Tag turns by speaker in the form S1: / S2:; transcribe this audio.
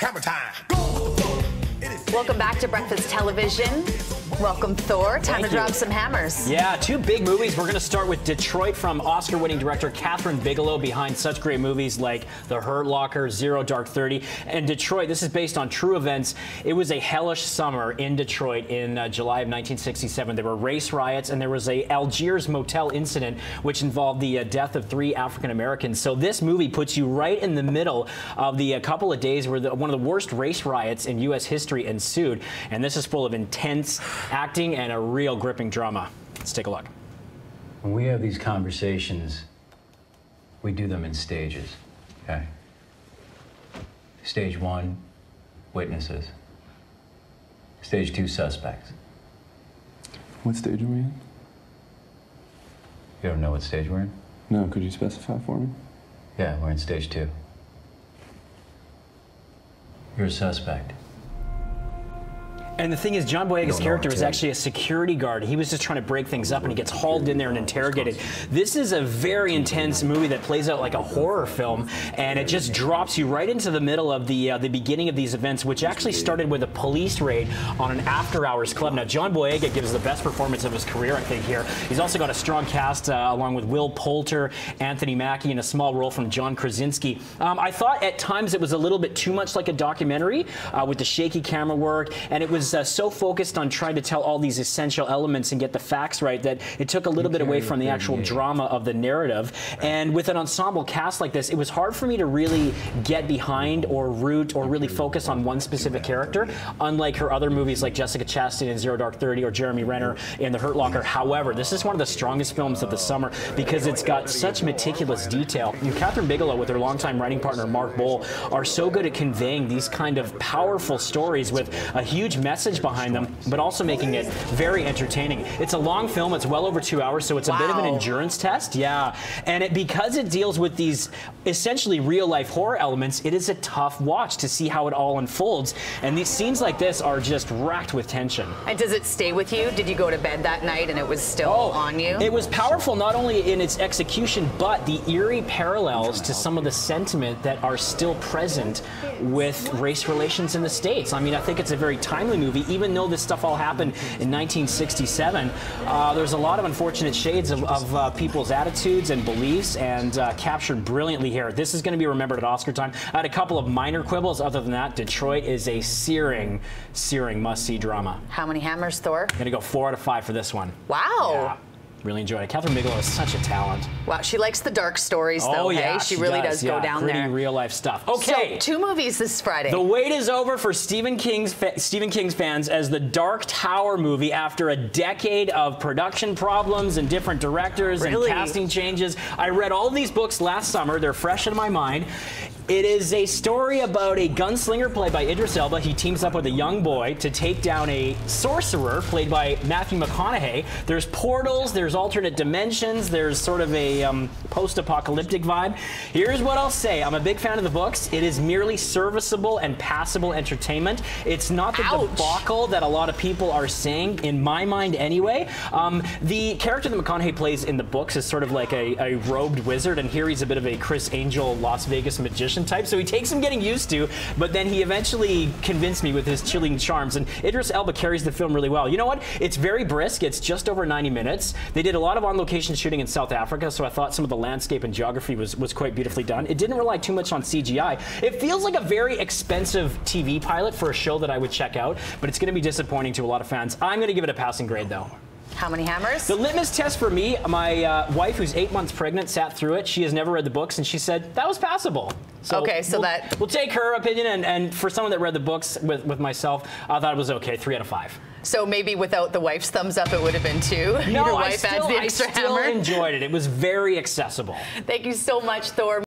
S1: Hammer time. Go!
S2: Welcome back to Breakfast Television. Welcome, Thor. Time to drop some hammers.
S3: Yeah, two big movies. We're going to start with Detroit from Oscar-winning director Kathryn Bigelow, behind such great movies like The Hurt Locker, Zero Dark 30. And Detroit, this is based on true events. It was a hellish summer in Detroit in July of 1967. There were race riots, and there was a Algiers motel incident which involved the death of 3 African Americans. So this movie puts you right in the middle of the couple of days where one of the worst race riots in U.S. history ensued. And this is full of intense acting and a real gripping drama. Let's take a look.
S4: When we have these conversations, we do them in stages, okay? Stage 1, witnesses. Stage 2, suspects.
S5: What stage are we in?
S4: You don't know what stage we're in?
S5: No, could you specify for me?
S4: Yeah, we're in stage 2. You're a suspect.
S3: And the thing is, John Boyega's character is actually a security guard. He was just trying to break things up, and he gets hauled in there and interrogated. This is a very intense movie that plays out like a horror film, and it just drops you right into the middle of the beginning of these events, which actually started with a police raid on an after-hours club. Now, John Boyega gives the best performance of his career, I think, here. He's also got a strong cast, along with Will Poulter, Anthony Mackie, and a small role from John Krasinski. I thought at times it was a little bit too much like a documentary with the shaky camera work, and it was so focused on trying to tell all these essential elements and get the facts right that it took a little bit away from the actual drama of the narrative. And with an ensemble cast like this, it was hard for me to really get behind or root or really focus on one specific character, unlike her other movies like Jessica Chastain in Zero Dark 30 or Jeremy Renner in The Hurt Locker. However, this is one of the strongest films of the summer because it's got such meticulous detail. And Kathryn Bigelow, with her longtime writing partner Mark Bowl, are so good at conveying these kind of powerful stories with a huge message behind them, but also making it very entertaining. It's a long film. It's well over 2 hours, so it's a bit of an endurance test. Yeah, and because it deals with these essentially real-life horror elements, it is a tough watch to see how it all unfolds. And these scenes like this are just racked with tension.
S2: And does it stay with you? Did you go to bed that night and it was still on you?
S3: It was powerful, not only in its execution, but the eerie parallels to some of the sentiment that are still present with race relations in the States. I mean, I think it's a very timely movie, even though this stuff all happened in 1967. There's a lot of unfortunate shades of people's attitudes and beliefs, and captured brilliantly here. This is going to be remembered at Oscar time. I had a couple of minor quibbles. Other than that, Detroit is a searing, searing must-see drama.
S2: How many hammers, Thor?
S3: I'm going to go 4 out of 5 for this one.
S2: Wow.
S3: Yeah. Really enjoyed it. Kathryn Bigelow is such a talent.
S2: Wow, she likes the dark stories, though.
S3: Yeah,
S2: hey? She really does go down
S3: pretty
S2: there.
S3: real life stuff. Okay,
S2: so 2 movies this Friday.
S3: The wait is over for Stephen King's fans as the Dark Tower movie, after a decade of production problems and different directors and casting changes. I read all of these books last summer. They're fresh in my mind. It is a story about a gunslinger played by Idris Elba. He teams up with a young boy to take down a sorcerer played by Matthew McConaughey. There's portals, there's alternate dimensions, there's sort of a post-apocalyptic vibe. Here's what I'll say. I'm a big fan of the books. It is merely serviceable and passable entertainment. It's not the debacle that a lot of people are saying, in my mind anyway. The character that McConaughey plays in the books is sort of like a robed wizard, and here he's a bit of a Chris Angel Las Vegas magician type, so he takes some getting used to, but then he eventually convinced me with his chilling charms, and Idris Elba carries the film really well. You know what? It's very brisk. It's just over 90 minutes. They did a lot of on-location shooting in South Africa, so I thought some of the landscape and geography was quite beautifully done. It didn't rely too much on CGI. It feels like a very expensive TV pilot for a show that I would check out, but it's going to be disappointing to a lot of fans. I'm going to give it a passing grade, though.
S2: How many hammers?
S3: The litmus test for me, my wife, who's 8 months pregnant, sat through it. She has never read the books, and she said that was passable. So
S2: okay, so
S3: we'll take her opinion, and for someone that read the books with myself, I thought it was okay. 3 out of 5.
S2: So maybe without the wife's thumbs up, it would have been 2.
S3: No,
S2: Your wife adds the extra hammer.
S3: I still enjoyed it. It was very accessible.
S2: Thank you so much, Thor.